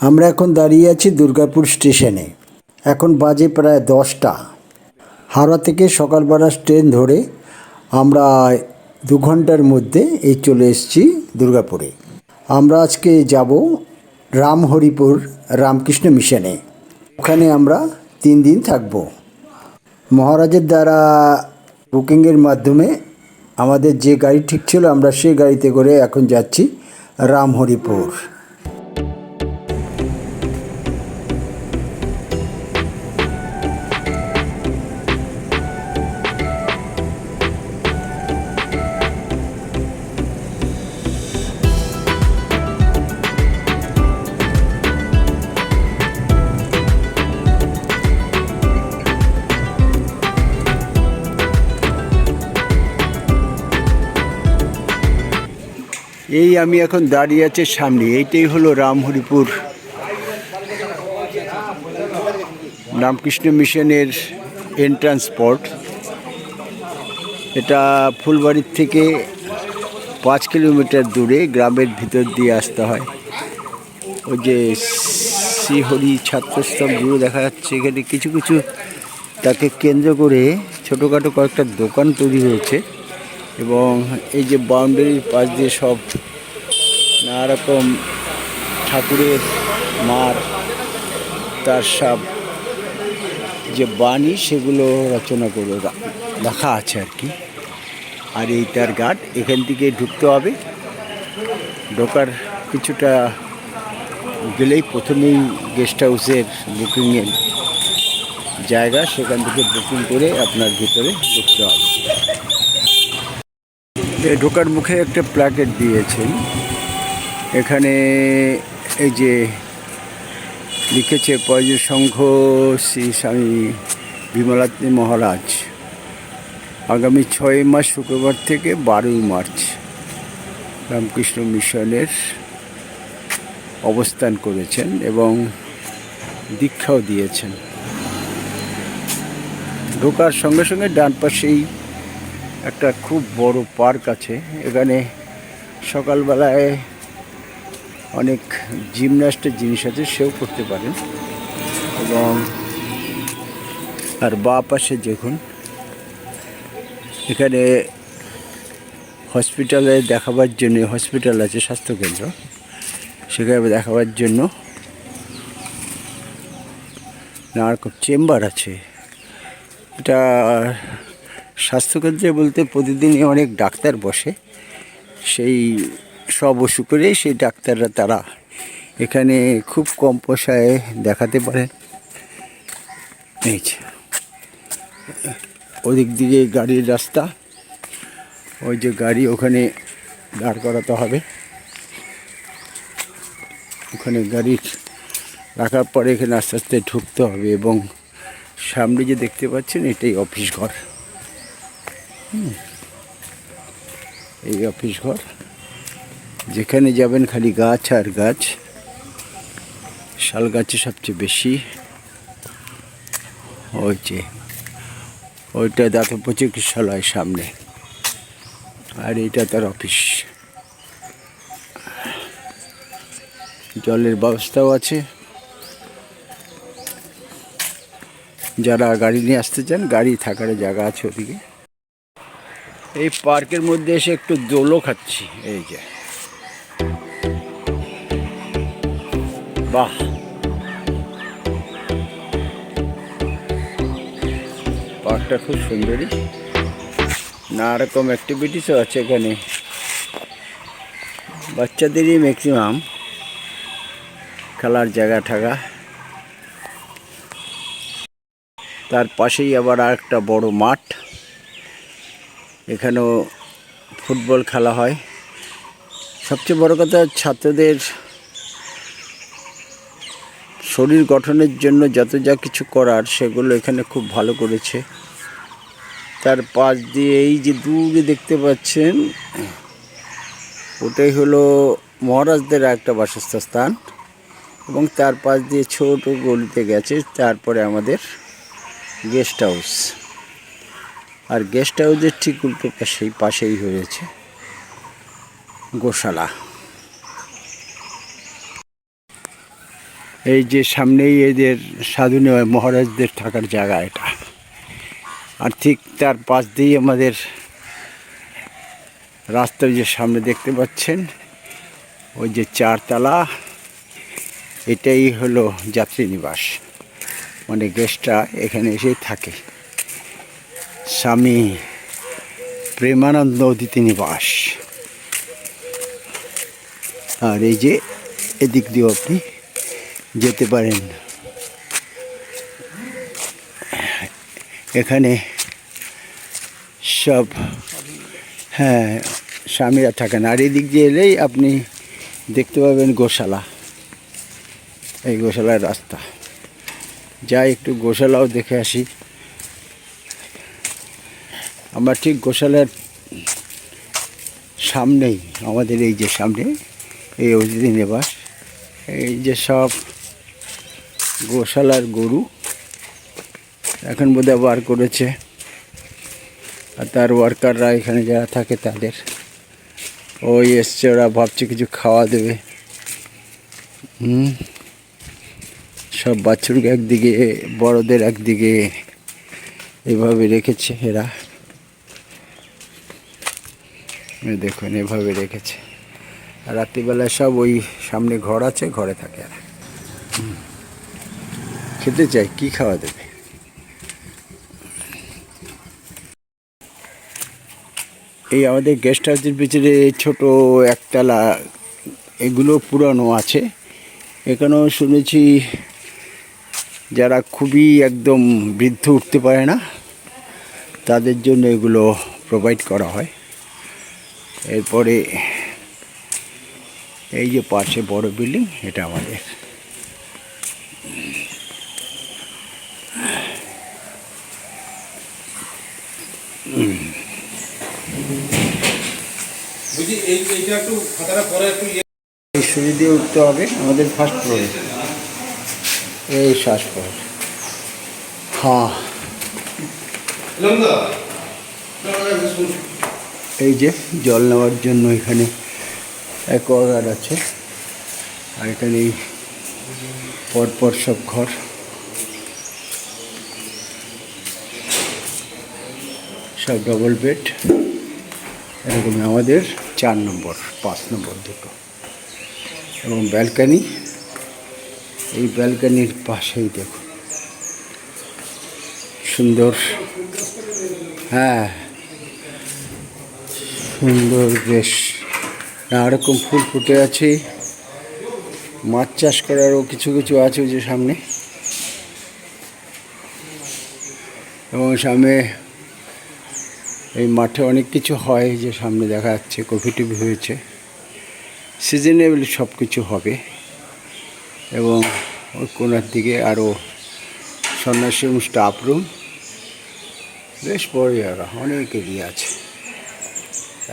আমরা এখন দাঁড়িয়ে আছি দুর্গাপুর স্টেশনে। এখন বাজে প্রায় 10টা। হাওড়া থেকে সকালবেলা ট্রেন ধরে আমরা 2 ঘন্টার মধ্যে এই চলে এসেছি দুর্গাপুরে। আমরা আজকে যাব রামহরিপুর রামকৃষ্ণ মিশনে। ওখানে আমরা 3 দিন থাকব। মহারাজের দ্বারা বুকিংয়ের মাধ্যমে আমাদের যে গাড়ি ঠিক ছিল আমরা সেই গাড়িতে করে এখন যাচ্ছি রামহরিপুর। এই আমি এখন দাঁড়িয়ে আছি সামনে, এইটাই হলো রামহরিপুর রামকৃষ্ণ মিশনের এন্ট্রান্স পয়েন্ট। এটা ফুলবাড়ির থেকে 5 কিলোমিটার দূরে গ্রামের ভিতর দিয়ে আসতে হয়। ওই যে শ্রীহরি ছাত্রস্তম্ভগুলো দেখা যাচ্ছে, এখানে কিছু কিছু তাকে কেন্দ্র করে ছোটোখাটো কয়েকটা দোকান তৈরি হয়েছে এবং এই যে বাউন্ডারির পাশ দিয়ে সব নানা রকম ঠাকুরের মার তার সব যে বাণী সেগুলো রচনা করে রাখা আছে আর কি। আর এইটার ঘাট, এখান থেকে ঢুকতে হবে। ঢোকার কিছুটা গেলেই প্রথমেই গেস্ট হাউসের বুকিংয়ের জায়গা, সেখান থেকে বুকিং করে আপনার ভিতরে ঢুকতে হবে। ঢোকার মুখে একটা প্ল্যাকেট দিয়েছেন, এখানে এই যে লিখেছে পয়জু সংঘ শ্রী স্বামী বিমলাত্মী মহারাজ আগামী 6 মাস শুক্রবার থেকে 12 মার্চ রামকৃষ্ণ মিশনের অবস্থান করেছেন এবং দীক্ষাও দিয়েছেন। ঢোকার সঙ্গে সঙ্গে ডান পাশেই একটা খুব বড় পার্ক আছে। এখানে সকালবেলায় অনেক জিমন্যাস্টের জিনিস আছে, সেও করতে পারেন। এবং আর বাঁ পাশে দেখুন, এখানে হসপিটালে দেখাবার জন্য, হসপিটাল আছে স্বাস্থ্যকেন্দ্র, সেখানে দেখাবার জন্য নানা রকম চেম্বার আছে। এটা স্বাস্থ্যকেন্দ্রে বলতে প্রতিদিনই অনেক ডাক্তার বসে, সেই সব অসুখ করে সেই ডাক্তাররা তারা এখানে খুব কম পয়সায় দেখাতে পারেন। এই ওদিক দিকে গাড়ির রাস্তা, ওই যে গাড়ি ওখানে দাঁড় করাতে হবে। ওখানে গাড়ি রাখার পরে এখানে আস্তে আস্তে ঢুকতে হবে এবং সামনে যে দেখতে পাচ্ছেন এটাই অফিস ঘর। এই অফিস ঘর, যেখানে যাবেন খালি গাছ আর গাছ। শাল গাছে সবচেয়ে বেশি। ওই যে ওইটা দাতব্য চিকিৎসালয় সামনে, আর এইটা তার অফিস। জলের ব্যবস্থাও আছে, যারা গাড়ি নিয়ে আসতে চান গাড়ি থাকার জায়গা আছে ওদিকে। এই পার্কের মধ্যে এসে একটু দোলও খাচ্ছি। এই যে বাহ, পার্কটা খুব সুন্দরই, নানা রকম অ্যাক্টিভিটিসও আছে এখানে। বাচ্চাদেরই ম্যাক্সিমাম খেলার জায়গা থাকা। তার পাশেই আবার আরেকটা বড় মাঠ, এখানেও ফুটবল খেলা হয়। সবচেয়ে বড় কথা, ছাত্রদের শরীর গঠনের জন্য যত যা কিছু করার সেগুলো এখানে খুব ভালো করেছে। তার পাশ দিয়ে এই যে দূরে দেখতে পাচ্ছেন, ওটাই হলো মহারাজদের একটা বাসস্থান এবং তার পাশ দিয়ে ছোট গলিতে গেছে। তারপরে আমাদের গেস্ট হাউস, আর গেস্ট হাউসের ঠিক উল্টো পাশেই হয়েছে গোশালা। এই যে সামনেই এদের সাধু মহারাজদের থাকার জায়গা এটা, আর ঠিক তার পাশ দিয়েই আমাদের রাস্তার যে সামনে দেখতে পাচ্ছেন ওই যে 4 তলা, এটাই হলো যাত্রী নিবাস, মানে গেস্টরা এখানে এসেই থাকে। স্বামী প্রেমানন্দ অতিথি নিবাস। আর এই যে এদিক দিয়েও আপনি যেতে পারেন, এখানে সব হ্যাঁ স্বামীরা থাকেন। আর এদিক দিয়ে এলেই আপনি দেখতে পাবেন গোশালা, এই গোশালার রাস্তা। যাই একটু গোশালাও দেখে আসি। আমরা ঠিক গোশালার সামনেই, আমাদের এই যে সামনে এই অতিথি নিবাস, এই যে সব গোশালার গরু এখন বোধহয় বার করেছে, আর তার ওয়ার্কাররা এখানে যারা থাকে তাদের ওই এসছে, ওরা ভাবছে কিছু খাওয়া দেবে। সব বাছুরকে একদিকে, বড়দের একদিকে এভাবে রেখেছে এরা, দেখুন এভাবে রেখেছে। আর রাত্রিবেলায় সব ওই সামনে ঘর আছে, ঘরে থাকে। আর খেতে চাই, কি খাওয়া দেবে? এই আমাদের গেস্ট হাউসের পিছনে ছোট একতলা, এগুলো পুরানো আছে। এখানেও শুনেছি যারা খুবই একদম বৃদ্ধ উঠতে পারে না তাদের জন্য এগুলো প্রোভাইড করা হয়। এরপরে এই যে পাশে বড় বিল্ডিং, এটা আমাদের এই সিঁড়ি দিয়ে উঠতে হবে আমাদের ফার্স্ট ফ্লোরে, এই শ্বাস ফ্লোর। হ্যাঁ, এই যে জল নেওয়ার জন্য এখানে অ্যাকোয়াগার্ড আছে, আর এখানে পরপর সব ঘর। সব ডবল বেড, এরকম আমাদের 4 নম্বর 5 নম্বর দুটো, এবং ব্যালকানি। এই ব্যালকানির পাশেই দেখুন সুন্দর, হ্যাঁ সুন্দর, বেশ নানা রকম ফুল ফুটে আছে। মাছ চাষ করারও কিছু কিছু আছে ওই যে সামনে, এবং সামনে এই মাঠে অনেক কিছু হয়, যে সামনে দেখা যাচ্ছে কফি টফি হয়েছে, সিজনেবল সব কিছু হবে। এবং ওই কোনার দিকে আরও সন্ন্যাসী স্টাফ রুম, বেশ বড় জায়গা, অনেক এরিয়া আছে।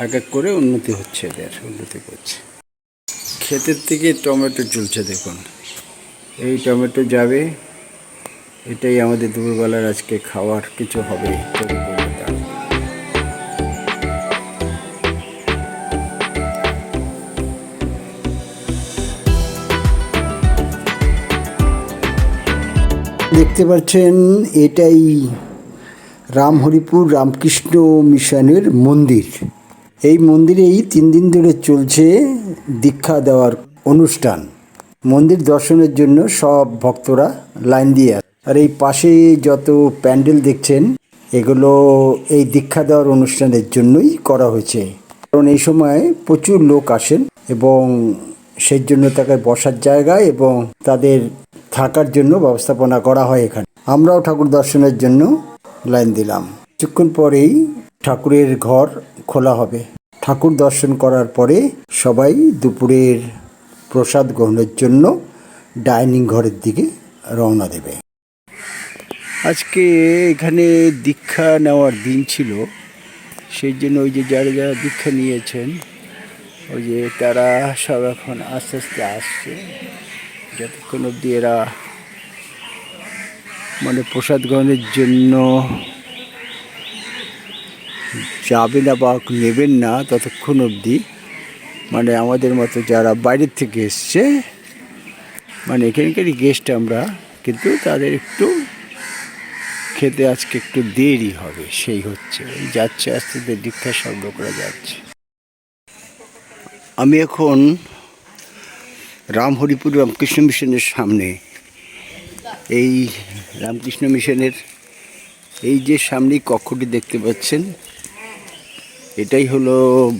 এক এক করে উন্নতি হচ্ছে, এদের উন্নতি করছে। ক্ষেতের থেকে টমেটো চলছে দেখুন, এই টমেটো যাবে, এটাই আমাদের দুপুরবেলার আজকে খাওয়ার কিছু হবে। দেখতে পাচ্ছেন এটাই রামহরিপুর রামকৃষ্ণ মিশনের মন্দির। এই মন্দিরেই 3 দিন ধরে চলছে দীক্ষা দেওয়ার অনুষ্ঠান। মন্দির দর্শনের জন্য সব ভক্তরা লাইন দিয়ে আছে। আর এই পাশে যত প্যান্ডেল দেখছেন এগুলো এই দীক্ষা দেওয়ার অনুষ্ঠানের জন্যই করা হয়েছে, কারণ এই সময় প্রচুর লোক আসেন এবং সেই জন্য তাকে বসার জায়গা এবং তাদের থাকার জন্য ব্যবস্থাপনা করা হয় এখানে। আমরাও ঠাকুর দর্শনের জন্য লাইন দিলাম। কিছুক্ষণ পরেই ঠাকুরের ঘর খোলা হবে। ঠাকুর দর্শন করার পরে সবাই দুপুরের প্রসাদ গ্রহণের জন্য ডাইনিং ঘরের দিকে রওনা দেবে। আজকে এখানে দীক্ষা নেওয়ার দিন ছিল, সেই জন্য ওই যে যারা যারা দীক্ষা নিয়েছেন ওই যে তারা সব এখন আস্তে আস্তে আসছে, যতক্ষণ অবধি এরা মানে প্রসাদ গ্রহণের জন্য যাবে না বা নেবেন না ততক্ষণ অবধি, মানে আমাদের মতো যারা বাইরের থেকে এসছে মানে এখানকারই গেস্ট আমরা, কিন্তু তাদের একটু খেতে আজকে একটু দেরি হবে, সেই হচ্ছে। ওই যাচ্ছে আস্তে আস্তে দীক্ষার শব্দ করা যাচ্ছে। আমি এখন রামহরিপুর রামকৃষ্ণ মিশনের সামনে। এই রামকৃষ্ণ মিশনের এই যে সামনেই কক্ষটি দেখতে পাচ্ছেন, এটাই হলো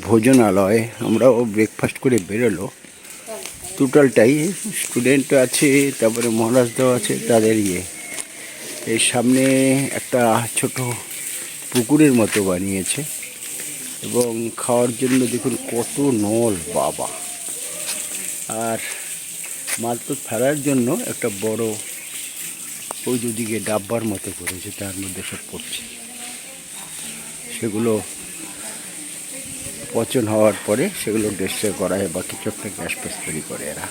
ভোজনালয়। আমরাও ব্রেকফাস্ট করে বেরোলো টোটালটাই, স্টুডেন্ট আছে, তারপরে মহারাজদাও আছে, তাদের এই সামনে একটা ছোট পুকুরের মতো বানিয়েছে, এবং খাওয়ার জন্য দেখুন কত নল বাবা। আর মাল তো ফেলার জন্য একটা বড় ওই দুদিকে ডাব্বার মতো করেছে, তার মধ্যে সব পড়ছে। সেগুলো পচন হওয়ার পরে সেগুলো ডিস্ট্রয় করা হয় বা কিছু একটা গ্যাস ফ্যাস তৈরি করে এরা।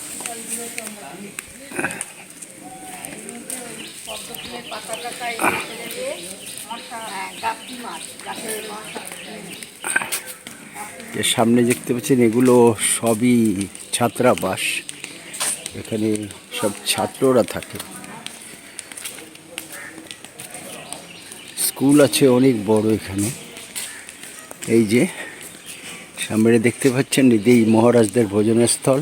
সামনে দেখতে পাচ্ছেন এগুলো সবই ছাত্রাবাস, এখানে সব ছাত্ররা থাকে। স্কুল আছে অনেক বড় এখানে। এই যে সামনে দেখতে পাচ্ছেন এই মহারাজদের ভোজনস্থল।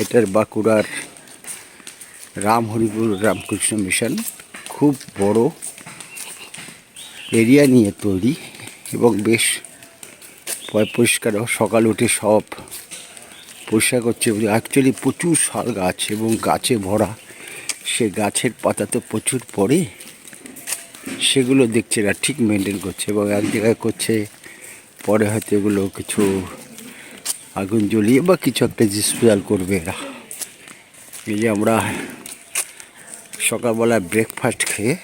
এটার বাঁকুড়ার রামহরিপুর রামকৃষ্ণ মিশন খুব বড় এরিয়া নিয়ে তৈরি, এবং বেশ পরিষ্কারও। সকালে উঠে সব পরিষ্কার করছে। অ্যাকচুয়ালি প্রচুর শাল গাছ এবং গাছে ভরা, সে গাছের পাতা তো প্রচুর পড়ে, সেগুলো দেখছে এরা ঠিক মেনটেন করছে, এবং এক জায়গায় করছে, পরে হয়তো এগুলো কিছু আগুন জ্বলিয়ে বা কিছু একটা ডিসপোজাল করবে এরা। এই যে আমরা সকালবেলা ব্রেকফাস্ট খেয়ে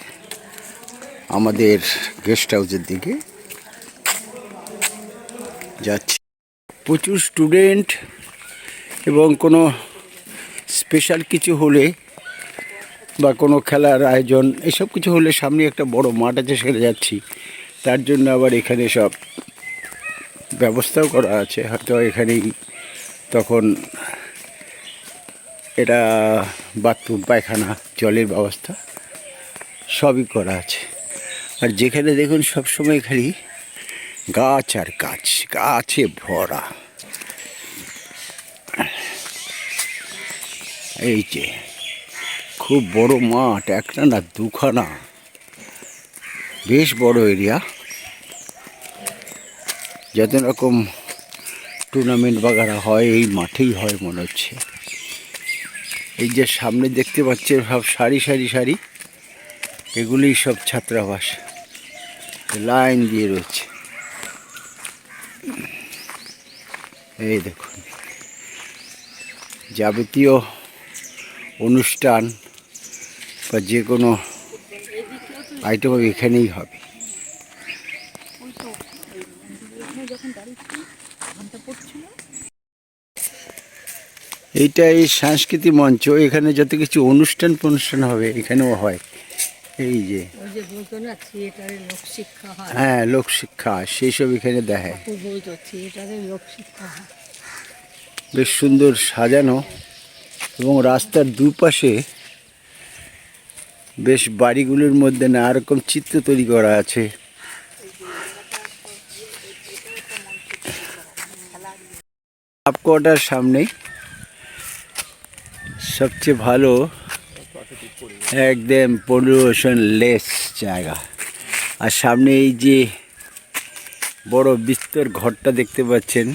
আমাদের গেস্ট হাউসের দিকে যাচ্ছি। প্রচুর স্টুডেন্ট, এবং কোনো স্পেশাল কিছু হলে বা কোনো খেলার আয়োজন এসব কিছু হলে সামনে একটা বড় মাঠ আছে, সেখানে যাচ্ছি। তার জন্য আবার এখানে সব ব্যবস্থাও করা আছে, হয়তো এখানেই তখন এটা বাথরুম, পায়খানা, জলের ব্যবস্থা সবই করা আছে। আর যেখানে দেখুন সবসময় খালি গাছ আর গাছ, গাছে ভরা। এই যে খুব বড় মাঠ, একটা না দুখানা, বেশ বড় এরিয়া। যত রকম টুর্নামেন্ট বাগারা হয় এই মাঠেই হয় মনে হচ্ছে। এই যে সামনে দেখতে পাচ্ছেন সব সারি সারি সারি, এগুলিই সব ছাত্রাবাস, লাইন দিয়ে রয়েছে। এই দেখুন যাবতীয় অনুষ্ঠান বা যে কোনো আইটেম এখানেই হবে। এইটা এই সাংস্কৃতিক মঞ্চ, এখানে যত কিছু অনুষ্ঠান হবে এখানেও হয়। এই যে হ্যাঁ, লোকশিক্ষা, সেই সব এখানে দেখায়। বেশ সুন্দর সাজানো, এবং রাস্তার দুপাশে বেশ বাড়িগুলোর মধ্যে নানা রকম চিত্র তৈরি করা আছে। সাব কোয়ার্টার সামনে সবচেয়ে ভালো, একদম পলিউশন লেস জায়গা। আর সামনে এই যে বড় বিস্তর ঘরটা দেখতে পাচ্ছেন,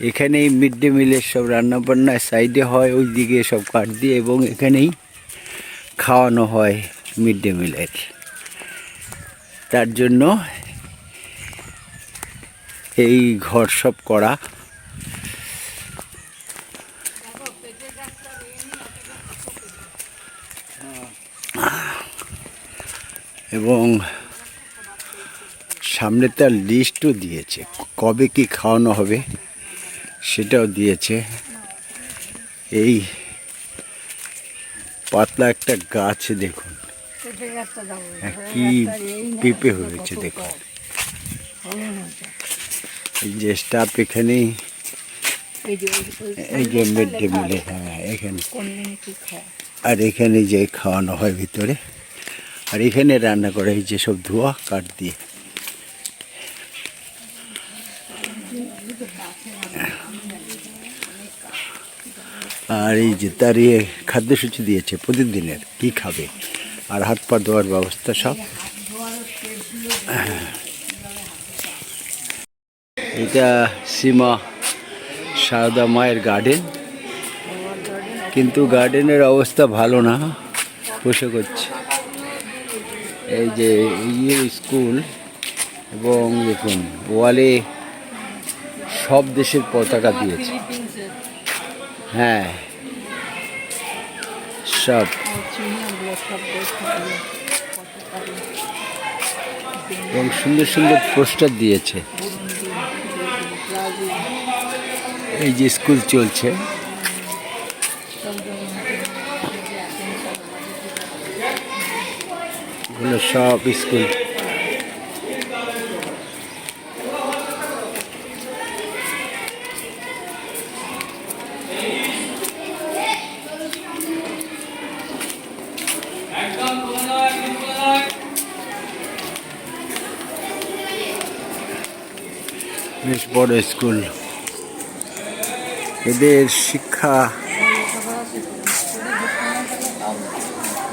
এখানেই মিড ডে মিলের সব রান্নাবান্না সাইডে হয়, ওই দিকে সব কাঠ দিয়ে, এবং এখানেই খাওয়ানো হয় মিড ডে মিলের। তার জন্য এই ঘর সব করা। এবং সামনে তার লিস্টও দিয়েছে, কবে কি খাওয়ানো হবে সেটাও দিয়েছে। এই পাতলা একটা গাছ দেখুন, কি পেঁপে হয়েছে দেখুন। এই যে স্টাফ এখানেই এই যে মিড ডে মিলে, হ্যাঁ এখানে, আর এখানে যে খাওয়ানো হয় ভিতরে, আর এখানে রান্না করে এই যে সব ধোয়া কাঠ দিয়ে। আর এই যে তার খাদ্যসূচি দিয়েছে প্রতিদিনের কি খাবে, আর হাত পা ধোয়ার ব্যবস্থা সব। এটা সীমা সারদা মায়ের গার্ডেন, কিন্তু গার্ডেনের অবস্থা ভালো না, বসে করছে। এই যে স্কুল, এবং দেখুন ওয়ালে সব দেশের পতাকা দিয়েছে, হ্যাঁ সব, এবং সুন্দর সুন্দর পোস্টার দিয়েছে। এই যে স্কুল চলছে, এগুলো সব স্কুল। বেশ বড় স্কুল। এদের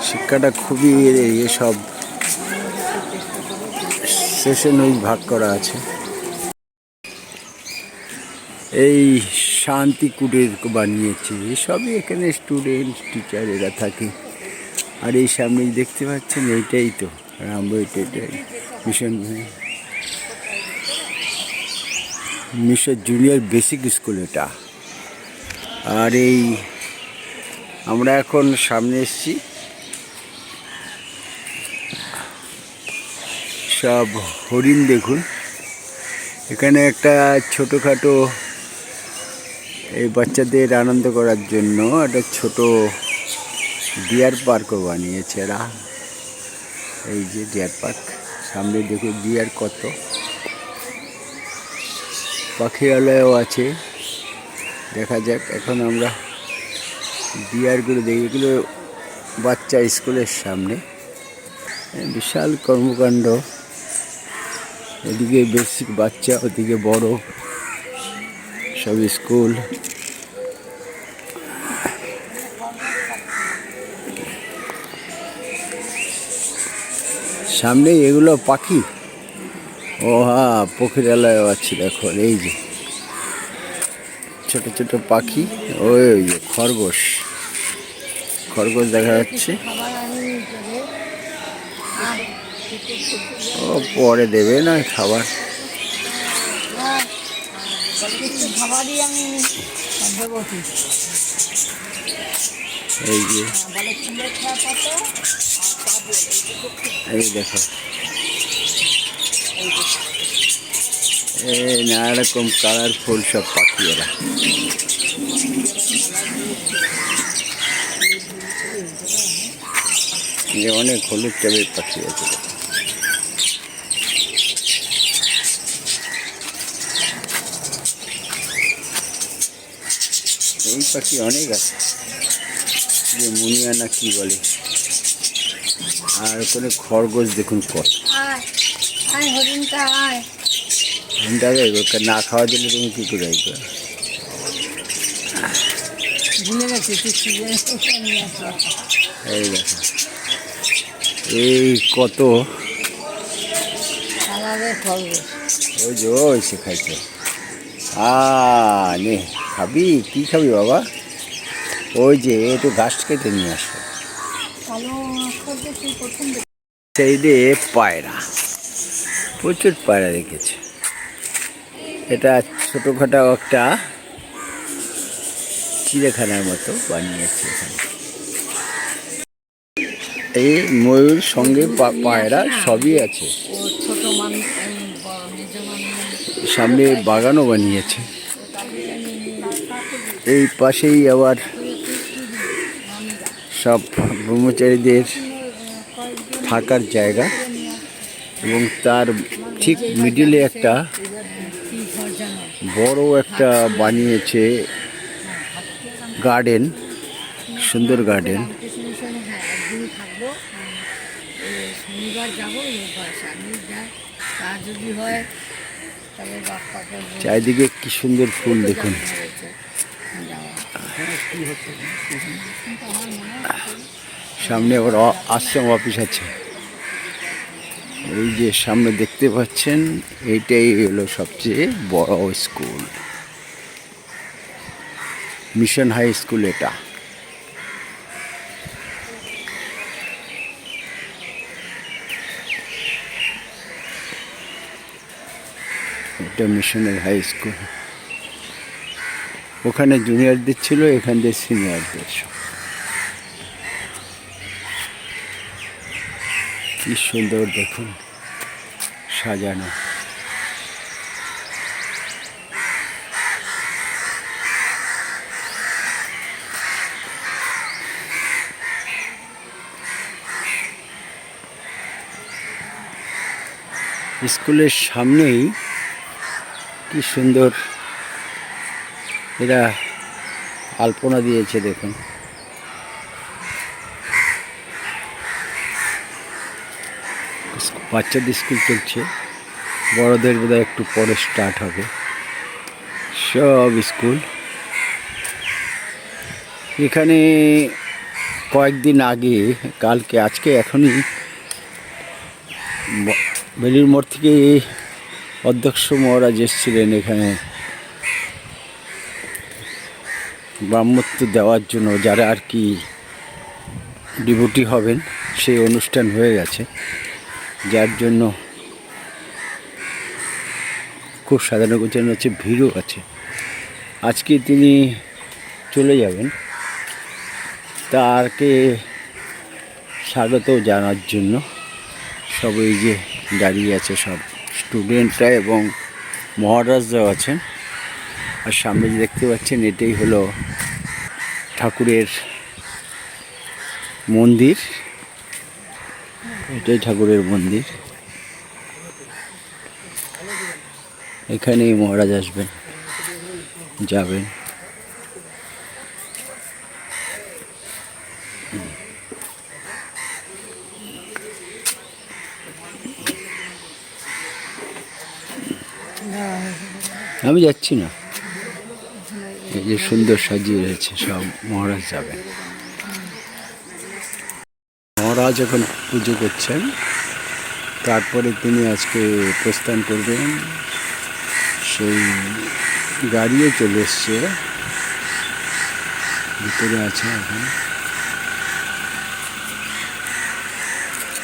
শিক্ষাটা খুবই এসব সেশন ওই ভাগ করা আছে। এই শান্তি কুটির বানিয়েছে, সবই এখানে স্টুডেন্ট টিচার এরা থাকে। আর এই সামনে দেখতে পাচ্ছেন এইটাই তো মিশন জুনিয়র বেসিক স্কুল এটা। আর এই আমরা এখন সামনে এসেছি, সব হরিণ দেখুন। এখানে একটা ছোটোখাটো এই বাচ্চাদের আনন্দ করার জন্য একটা ছোট ডিয়ার পার্কও বানিয়েছে এরা। এই যে ডিয়ার পার্ক, সামনে দেখুন ডিয়ার কত, পাখিরালয়ও আছে। দেখা যাক, এখন আমরা ডিয়ারগুলো দেখি, এগুলো বাচ্চা স্কুলের সামনে, বিশাল কর্মকাণ্ড। এদিকে বেসিক বাচ্চা, ওদিকে বড় সব স্কুল। সামনে এগুলো পাখি, ও হ্যাঁ পাখিরালয় আছে। দেখুন এই যে ছোট ছোট পাখি, ওই যে খরগোশ দেখা যাচ্ছে। ও পরে দেবে না খাবার। এই যে এই দেখো, এই নানা রকম কালারফুল সব পাখি এরা। অনেক হলুদ টাইপের পাখি আছে। এই পাখি অনেক আছে, যে মুনিয়া না কি বলে। আর ওখানে খরগোশ দেখুন কত। হরিণটা না খাওয়া দিলে তুমি কি করে আসবে? এই দেখো, এই কত ওই যে ওই শেখাইছে। নে খাবি, কি খাবি বাবা? ওই যে একটু ঘাস কেটে নিয়ে আসো। সাইডে পায়রা, প্রচুর পায়রা রেখেছে। এটা ছোটোখাটো একটা চিড়িয়াখানার মতো বানিয়েছে এখানে। এই ময়ূর সঙ্গে পায়রা সবই আছে। সামনে বাগানও বানিয়েছে। এই পাশেই আবার সব ব্রহ্মচারীদের থাকার জায়গা, এবং তার ঠিক মিডিলে একটা বড় একটা বানিয়েছে গার্ডেন, সুন্দর গার্ডেন। রামকৃষ্ণ মিশনে হ্যাঁ একদিনই থাকবো, শনিবার যাবো, রোববার সামনে যায়। আর যদি হয় তাহলে বাপ্পাকে চারিদিকে কি সুন্দর ফুল দেখুন। সামনে আবার আশ্রম অফিস আছে। এই যে সামনে দেখতে পাচ্ছেন, এইটাই হলো সবচেয়ে বড় স্কুল, মিশন হাই স্কুল এটা। এটা মিশনের হাই স্কুল। ওখানে জুনিয়রদের ছিল, এখান দিয়ে সিনিয়রদের। কি সুন্দর দেখুন সাজানো। স্কুলের সামনেই কি সুন্দর এরা আলপনা দিয়েছে দেখুন। বাচ্চাদের স্কুল চলছে, বড়দের বোধহয় একটু পরে স্টার্ট হবে। সব স্কুল এখানে। কয়েকদিন আগে, কালকে আজকে এখনই বেলুর মোড় থেকে অধ্যক্ষ মহারাজ এসেছিলেন এখানে ব্রাহ্মত্ব দেওয়ার জন্য, যারা আর কি ডিভোটি হবেন। সেই অনুষ্ঠান হয়ে গেছে, যার জন্য খুব সাধারণ গোছানো হচ্ছে, ভিড়ও আছে। আজকে তিনি চলে যাবেন, তারকে স্বাগত জানার জন্য সব এই যে দাঁড়িয়ে আছে, সব স্টুডেন্টরা এবং মহারাজরাও আছেন। আর সামনে যে দেখতে পাচ্ছেন, এটাই হলো ঠাকুরের মন্দির, এটাই ঠাকুরের মন্দির। এখানেই মহারাজ আসবেন, যাবেন। আমি যাচ্ছি না, এই যে সুন্দর সাজিয়ে রয়েছে, সব মহারাজ যাবেন। মহারাজ এখন পুজো করছেন, তারপরে তিনি আজকে প্রস্থান করবেন। সেই গাড়িও চলে এসছে, ভিতরে আছে এখন।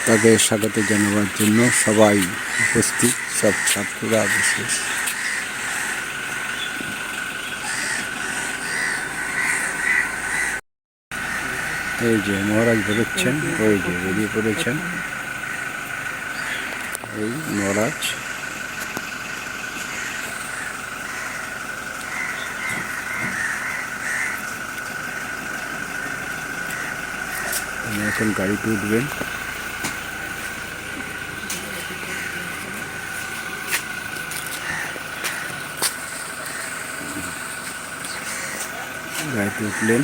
তাকে স্বাগত জানাবার জন্য সবাই উপস্থিত, সব ছাত্ররা বিশেষ। এই যে মহারাজ বেরোচ্ছেন, ওই যে বেরিয়ে পড়েছেন এই মহারাজ। এখন গাড়িতে উঠবেন। গাড়িতে উঠলেন,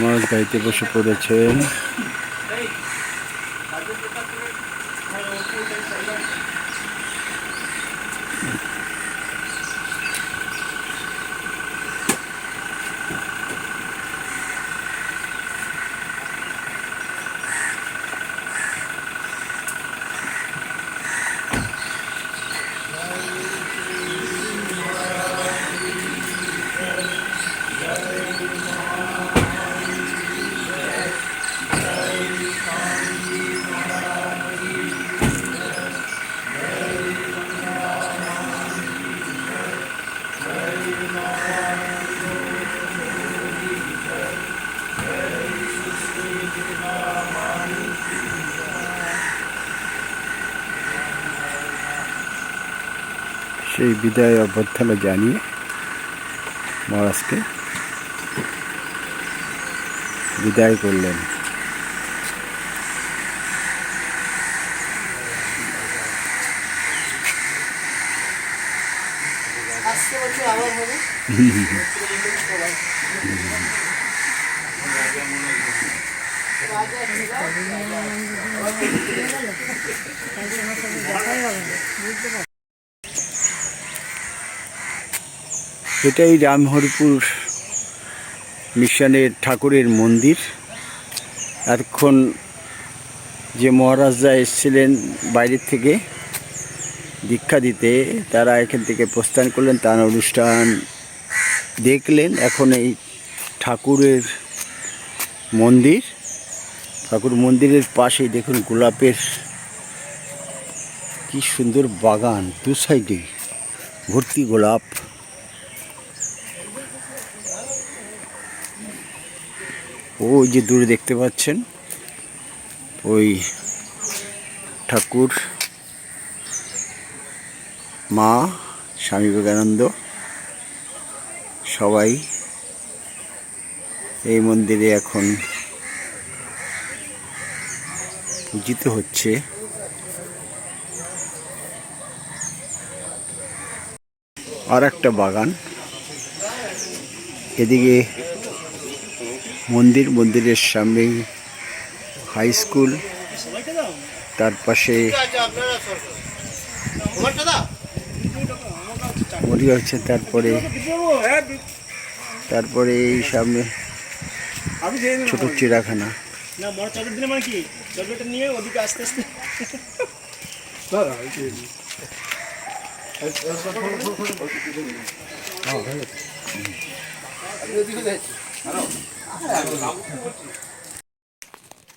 মহারাজ গাড়িতে বসে পড়েছেন। সেই বিদায় অভ্যর্থনা জানিয়ে মহারাজকে বিদায় করলেন। এটাই রামহরিপুর মিশনের ঠাকুরের মন্দির। এতক্ষণ যে মহারাজরা এসেছিলেন বাইরের থেকে দীক্ষা দিতে, তারা এখান থেকে প্রস্থান করলেন, তার অনুষ্ঠান দেখলেন। এখন এই ঠাকুরের মন্দির, ঠাকুর মন্দিরের পাশেই দেখুন গোলাপের কি সুন্দর বাগান, দু সাইডে ভর্তি গোলাপ। ওই যে দূরে দেখতে পাচ্ছেন ওই ঠাকুর, মা, স্বামী বিবেকানন্দ সবাই এই মন্দিরে এখন পূজিত হচ্ছে। আর একটা বাগান, এদিকে মন্দির, মন্দিরের সামনেই হাই স্কুল, তার পাশে মন্দির হচ্ছে, তারপরে এই সামনে ছোট চিড়াখানা।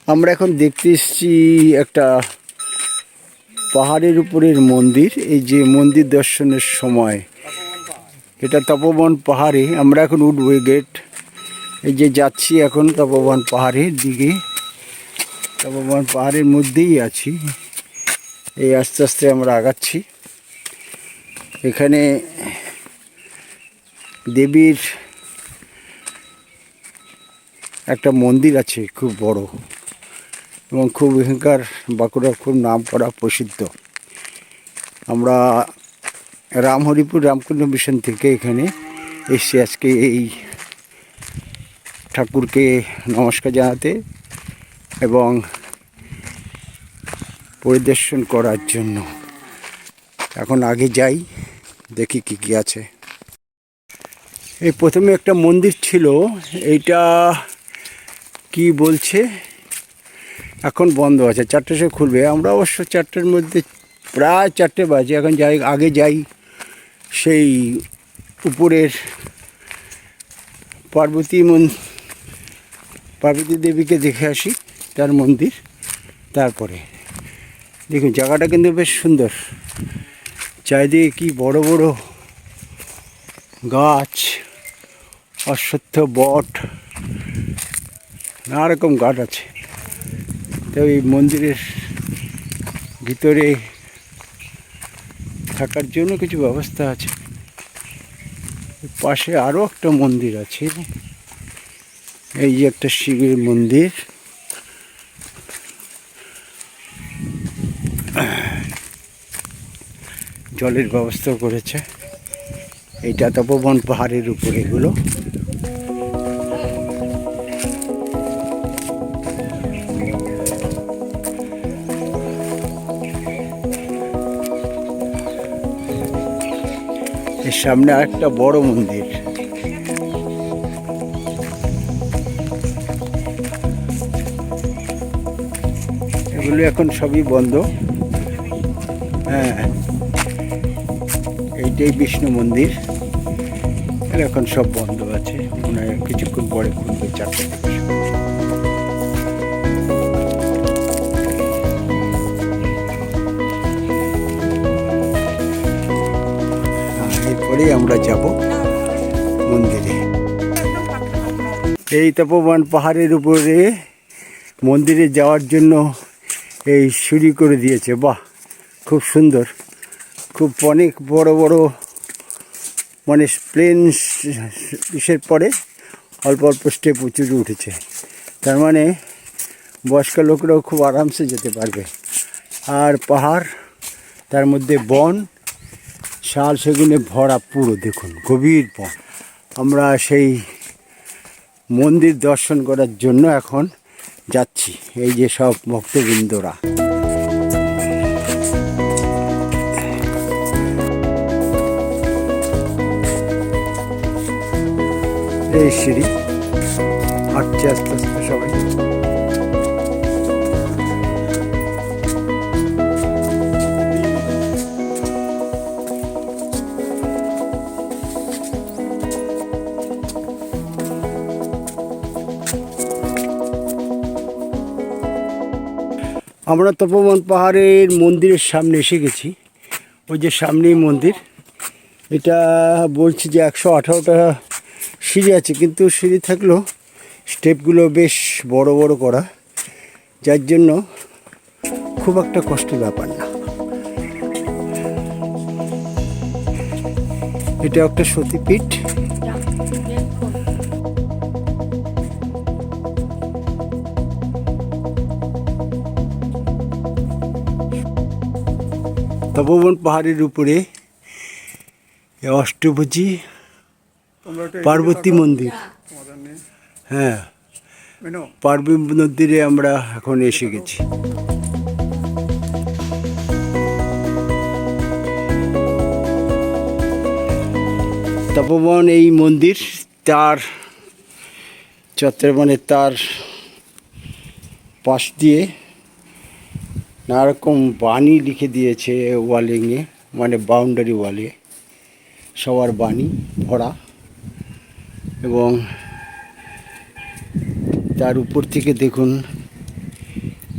আমরা এখন দেখতে এসেছি একটা পাহাড়ের উপরের মন্দির। এই যে মন্দির দর্শনের সময়, এটা তপবন পাহাড়ে আমরা এখন উঠবো। গেট এই যে যাচ্ছি এখন তপবন পাহাড়ের দিকে, তপবন পাহাড়ের মধ্যেই আছি। এই আস্তে আস্তে আমরা আগাচ্ছি। এখানে দেবীর একটা মন্দির আছে খুব বড়, এবং খুব এখানকার বাঁকুড়ার খুব নাম করা প্রসিদ্ধ। আমরা রামহরিপুর রামকুণ্ড মিশন থেকে এখানে এসে আজকে এই ঠাকুরকে নমস্কার জানাতে এবং পরিদর্শন করার জন্য। এখন আগে যাই, দেখি কি কি আছে। এই প্রথমে একটা মন্দির ছিল, এইটা কি বলছে এখন বন্ধ আছে, 4টের সময় খুলবে। আমরা অবশ্য 4টের মধ্যে, প্রায় 4টে বাজে এখন যাই, আগে যাই সেই উপরের পার্বতী দেবীকে দেখে আসি, তার মন্দির। তারপরে দেখুন জায়গাটা কিন্তু বেশ সুন্দর, চারিদিকে কি বড় বড় গাছ, অশ্বত্থ, বট, নানা রকম গাছ আছে। তো এই মন্দিরের ভিতরে থাকার জন্য কিছু ব্যবস্থা আছে। পাশে আরও একটা মন্দির আছে, এই যে একটা শিবের মন্দির। জলের ব্যবস্থা করেছে। এইটা তপবন পাহাড়ের উপরে এগুলো। এর সামনে আরেকটা বড় মন্দির। এগুলো এখন সবই বন্ধ। হ্যাঁ, এইটাই বিষ্ণু মন্দির, এখন সব বন্ধ আছে, মনে হয় কিছুক্ষণ পরে খুলবে, 4টে থেকে। এরপরেই আমরা যাব মন্দিরে। এই তপবন পাহাড়ের উপরে মন্দিরে যাওয়ার জন্য এই সিঁড়ি করে দিয়েছে। বাহ, খুব সুন্দর, খুব অনেক বড় বড় মানে প্লেন ইসের পরে অল্প অল্প স্টেপ উঁচু উঠেছে, তার মানে বয়স্ক লোকরাও খুব আরামসে যেতে পারবে। আর পাহাড়, তার মধ্যে বন, শাল সেগুনে ভরা, পুরো দেখুন গভীর বন। আমরা সেই মন্দির দর্শন করার জন্য এখন যাচ্ছি, এই যে সব ভক্তবৃন্দরা। এই সিঁড়ি হাঁটছে আস্তে আস্তে সবাই। আমরা তপোবন পাহাড়ের মন্দিরের সামনে এসে গেছি। ওই যে সামনেই মন্দির। এটা বলছি যে 118টা সিঁড়ি আছে, কিন্তু সিঁড়ি থাকলেও স্টেপগুলো বেশ বড় বড় করা, যার জন্য খুব একটা কষ্টের ব্যাপার না। এটা একটা সতীপীঠ। তপোবন পাহাড়ের উপরে অষ্টভুজী পার্বতী মন্দির। হ্যাঁ, পার্বতী মন্দিরে আমরা এখন এসে গেছি। তপোবন এই মন্দির, তার চত্বর মানে তার পাশ দিয়ে নানারকম বাণী লিখে দিয়েছে ওয়ালিংয়ে, মানে বাউন্ডারি ওয়ালে সবার বাণী ভরা, এবং তার উপর থেকে দেখুন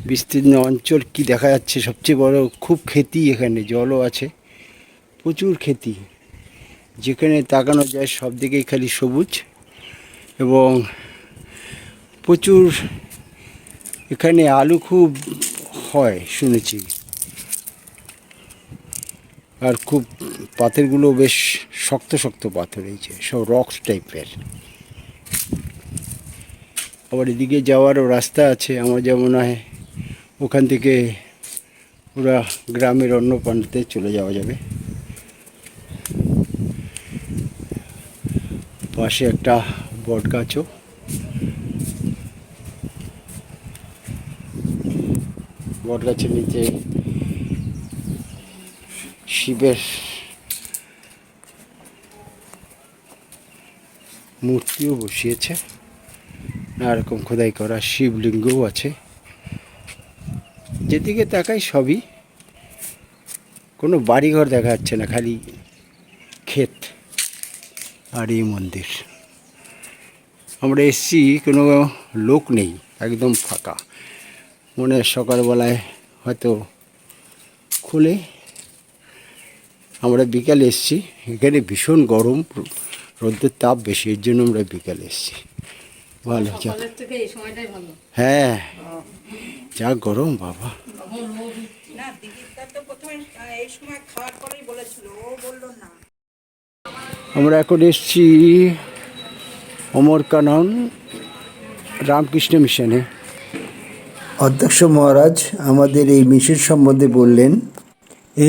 বিস্তীর্ণ অঞ্চল কি দেখা যাচ্ছে। সবচেয়ে বড় খুব ক্ষেতি, এখানে জলও আছে, প্রচুর ক্ষেতি, যেখানে তাকানো যায় সব দিকেই খালি সবুজ, এবং প্রচুর এখানে আলু খুব হয় শুনেছি, আর খুব পাথরগুলো বেশ শক্ত শক্ত পাথর, এই যে সব রক্স টাইপের। আবার এদিকে যাওয়ারও রাস্তা আছে, আমার যা মনে হয় ওখান থেকে পুরা গ্রামের অন্য প্রান্তে চলে যাওয়া যাবে। পাশে একটা বট গাছও। বট গাছের নিচে শিবের মূর্তিও বসিয়েছে, নানারকম খোদাই করা শিবলিঙ্গও আছে। যেদিকে তাকাই সবই, কোনো বাড়িঘর দেখা যাচ্ছে না, খালি ক্ষেত আর এই মন্দির। আমরা এসছি, কোনো লোক নেই, একদম ফাঁকা। মনে হয় সকালবেলায় হয়তো খুলে। আমরা বিকালে এসছি, এখানে ভীষণ গরম, রোদের তাপ বেশি, এর জন্য আমরা বিকালে এসছি। ভালো, হ্যাঁ, যা গরম বাবা। আমরা এখন এসছি অমরকানন রামকৃষ্ণ মিশনে। অধ্যক্ষ মহারাজ আমাদের এই মিশন সম্বন্ধে বললেন।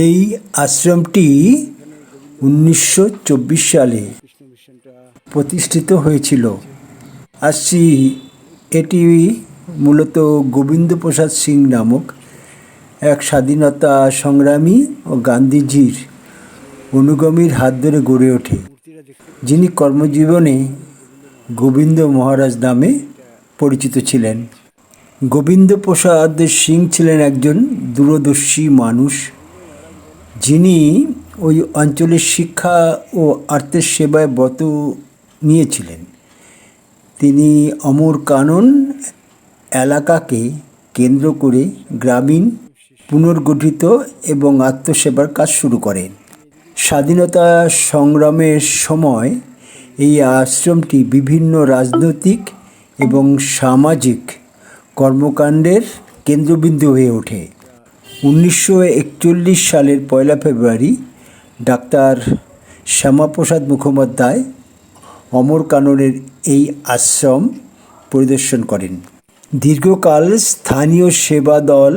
এই আশ্রমটি 1924 সালে প্রতিষ্ঠিত হয়েছিল। আসছি, এটি মূলত গোবিন্দ প্রসাদ সিং নামক এক স্বাধীনতা সংগ্রামী ও গান্ধীজির অনুগামীর হাত ধরে গড়ে ওঠে, যিনি কর্মজীবনে গোবিন্দ মহারাজ নামে পরিচিত ছিলেন। গোবিন্দ প্রসাদ সিং ছিলেন একজন দূরদর্শী মানুষ, যিনি ওই অঞ্চলের শিক্ষা ও আর্তের সেবায় ব্রত নিয়েছিলেন। তিনি অমরকানন এলাকাকে কেন্দ্র করে গ্রামীণ পুনর্গঠিত এবং আত্মসেবার কাজ শুরু করেন। স্বাধীনতা সংগ্রামের সময় এই আশ্রমটি বিভিন্ন রাজনৈতিক এবং সামাজিক কর্মকাণ্ডের কেন্দ্রবিন্দু হয়ে ওঠে। 1941 সালের 1 ফেব্রুয়ারি ডাক্তার শ্যামাপ্রসাদ মুখোপাধ্যায় অমরকাননের এই আশ্রম পরিদর্শন করেন। দীর্ঘকাল স্থানীয় সেবা দল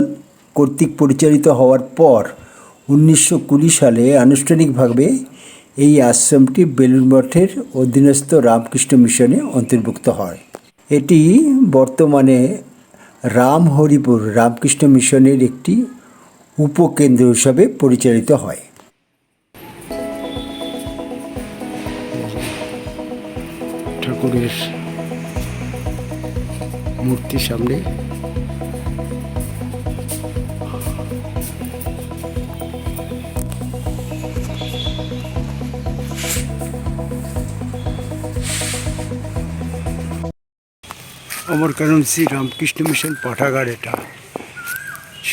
কর্তৃক পরিচালিত হওয়ার পর 1920 সালে আনুষ্ঠানিকভাবে এই আশ্রমটি বেলুড় মঠের অধীনস্থ রামকৃষ্ণ মিশনে অন্তর্ভুক্ত হয়। এটি বর্তমানে রামহরিপুর রামকৃষ্ণ মিশনের একটি উপকেন্দ্র হিসাবে পরিচালিত হয়। ঠাকুরের মূর্তি সামনে অমরকানন শ্রী রামকৃষ্ণ মিশন পাঠাগার, এটা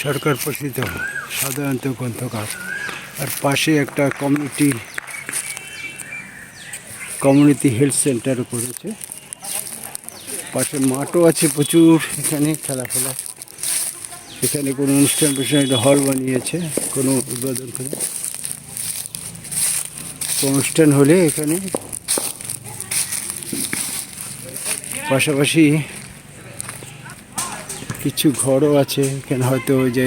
সরকার প্রসিদ্ধ সাধারণত গ্রন্থকার। আর পাশে একটা কমিউনিটি হেলথ সেন্টারও করেছে। পাশে মাঠও আছে প্রচুর, এখানে খেলাফেলা। এখানে কোনো অনুষ্ঠান একটা হল বানিয়েছে, কোনো উদ্বোধন করে অনুষ্ঠান হলে এখানে পাশাপাশি কিছু ঘরও আছে। এখানে হয়তো ওই যে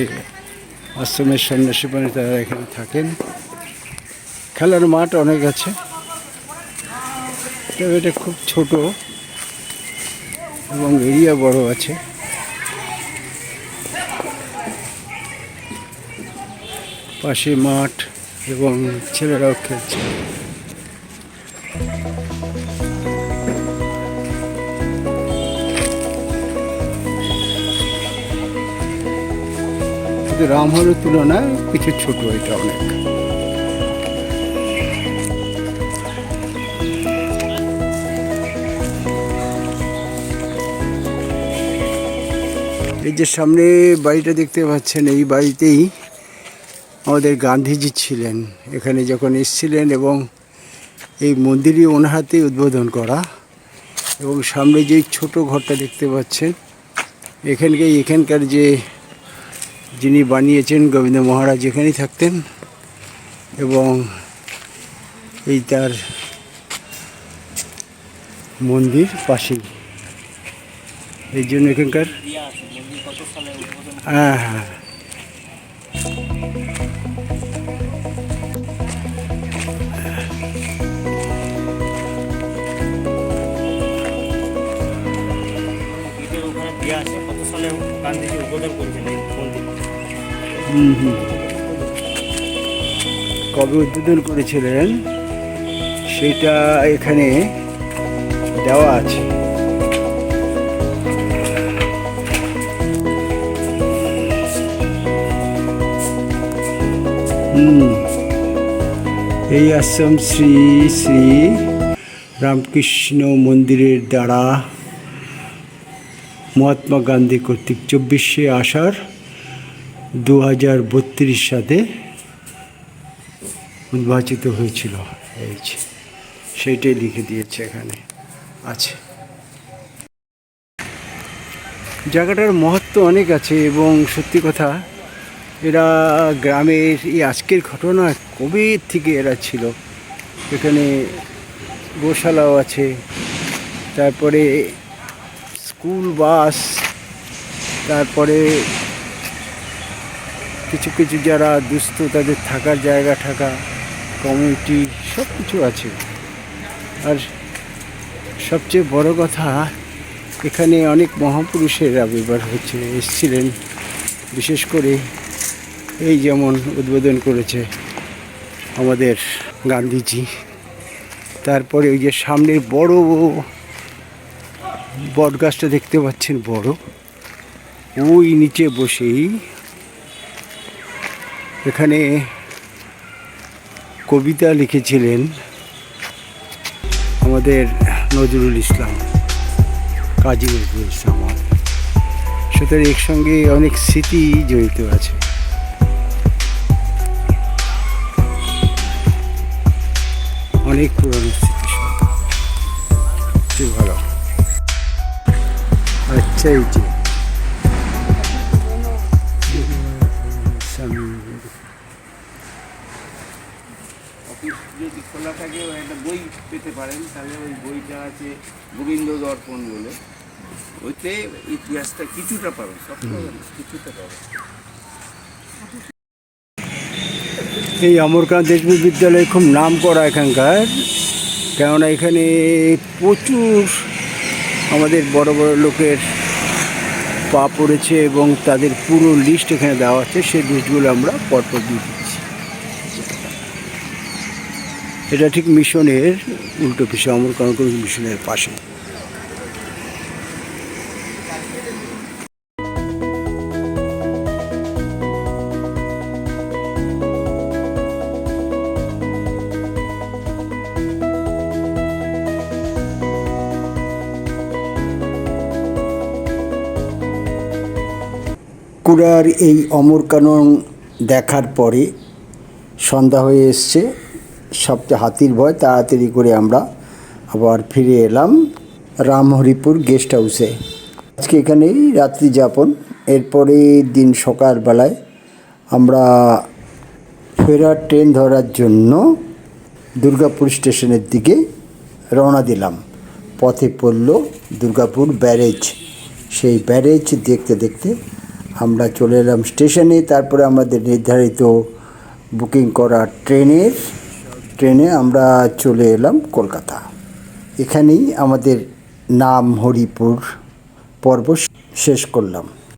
আশ্রমের সন্ন্যাসী মানে তারা এখানে থাকেন। খেলার মাঠ অনেক আছে, তবে এটা খুব ছোট এবং এরিয়া বড় আছে। পাশে মাঠ এবং ছেলেরাও খেলছে। রামহরের তুলনায় কিছু ছোট এটা অনেক। এই যে সামনে বাড়িটা দেখতে পাচ্ছেন, এই বাড়িতেই আমাদের গান্ধীজি ছিলেন এখানে যখন এসেছিলেন, এবং এই মন্দিরই ওনার হাতেই উদ্বোধন করা। এবং সামনে যে ছোট ঘরটা দেখতে পাচ্ছেন, এখানকার যে যিনি বানিয়েছেন গোবিন্দ মহারাজ এখানেই থাকতেন, এবং এই তার মন্দির পাশেই। এই জন্য এখানকার হ্যাঁ কবে উদ্বোধন করেছিলেন সেটা এখানে দেওয়া আছে। এই আশ্রম শ্রী শ্রী রামকৃষ্ণ মন্দিরের দ্বারা মহাত্মা গান্ধী কর্তৃক 24শে আষাঢ় 2032 সালে উদ্ভাসিত হয়েছিল। এই সেইটাই লিখে দিয়েছে, এখানে আছে। জায়গাটার মহত্ব অনেক আছে, এবং সত্যি কথা এরা গ্রামের এই আজকের ঘটনা কবে থেকে এরা ছিল। এখানে গোশালাও আছে, তারপরে স্কুল বাস, তারপরে কিছু কিছু যারা দুস্থ তাদের থাকার জায়গা, কমিউনিটি সব কিছু আছে। আর সবচেয়ে বড় কথা, এখানে অনেক মহাপুরুষের আবির্ভাব এসেছিলেন। বিশেষ করে এই যেমন উদ্বোধন করেছে আমাদের গান্ধীজি। তারপরে ওই যে সামনে বড় বট গাছটা দেখতে পাচ্ছেন, বড়, ওই নিচে বসেই এখানে কবিতা লিখেছিলেন আমাদের নজরুল ইসলাম, কাজী নজরুল ইসলাম। সুতরাং এর সঙ্গে অনেক স্মৃতি জড়িত আছে। অনেক পুরনো স্মৃতি, ভালো। আচ্ছা, এই যে সামনে যদি খোলা থাকে ওই একটা বই পেতে পারেন, তাহলে ওই বইটা আছে গোবিন্দ দর্পণ বলে, ওইতে ইতিহাসটা কিছুটা পাবেন, সব পাবেন না, কিছুটা পাবেন। এই অমরকান্ত দেশমুখ বিদ্যালয় খুব নাম করা এখানকার, কেননা এখানে প্রচুর আমাদের বড় বড় লোকের পা পড়েছে এবং তাদের পুরো লিস্ট এখানে দেওয়া আছে, সেই লিস্টগুলো আমরা পরপর দিয়ে দিচ্ছি। এটা ঠিক মিশনের উল্টো পিছনে, অমরকান্ত মিশনের পাশে। কুড়ার এই অমরকানন দেখার পরে সন্ধ্যা হয়ে এসছে, সবচেয়ে হাতির ভয়, তাড়াতাড়ি করে আমরা আবার ফিরে এলাম রামহরিপুর গেস্ট হাউসে। আজকে এখানেই রাত্রি যাপন। এরপরে দিন সকালবেলায় আমরা ফেরার ট্রেন ধরার জন্য দুর্গাপুর স্টেশনের দিকে রওনা দিলাম। পথে পড়ল দুর্গাপুর ব্যারেজ। সেই ব্যারেজ দেখতে দেখতে আমরা চলে এলাম স্টেশনে। তারপরে আমাদের নির্ধারিত বুকিং করা ট্রেনে আমরা চলে এলাম কলকাতা। এখানেই আমাদের নাম হরিপুর পর্ব শেষ করলাম।